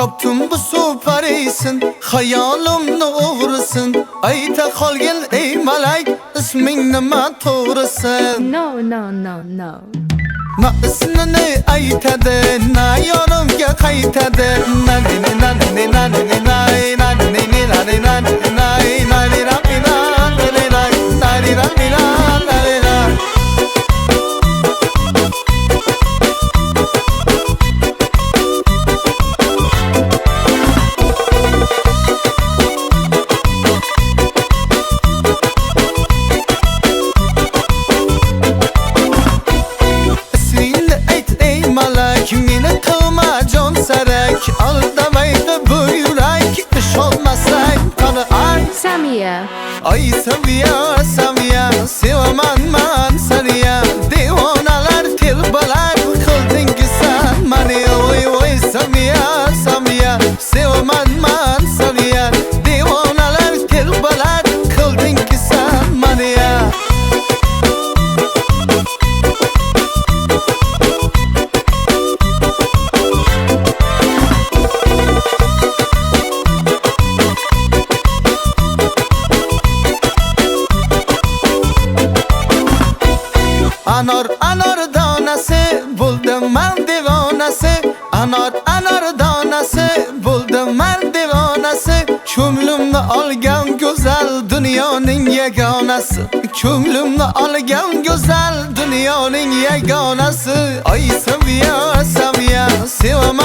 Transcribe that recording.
Toptum bu suparisin, hayolimni o'g'risin. Ayta qolgin ey malak, isming nima to'g'risin? No. Na ismini aytadi, na yonimga qaytadi. Na ne ne na ne ne na ne ne na na ne ne ne na ne na ne na na ne na ne na ne ne na na ne na ne na na ne na. Meni qilma jon sarak, aldamaydi bu yurak, ish olmasang qani ay Samiya. Ay Samiya, Samiya, sevaman man saniya. Devonalar telbalar qildingi san mani. Oy oy Samiya, Samiya, sevaman man saniya. Devonalar telbalar qildingi san mani. Anor donasi bo'ldim men devonasi. Anor donasi bo'ldim men devonasi. Ko'nglimni olgan go'zal dunyoning yagonasi. Ko'nglimni olgan go'zal dunyoning yagonasi. Ay Samiya, Samiya, sevaman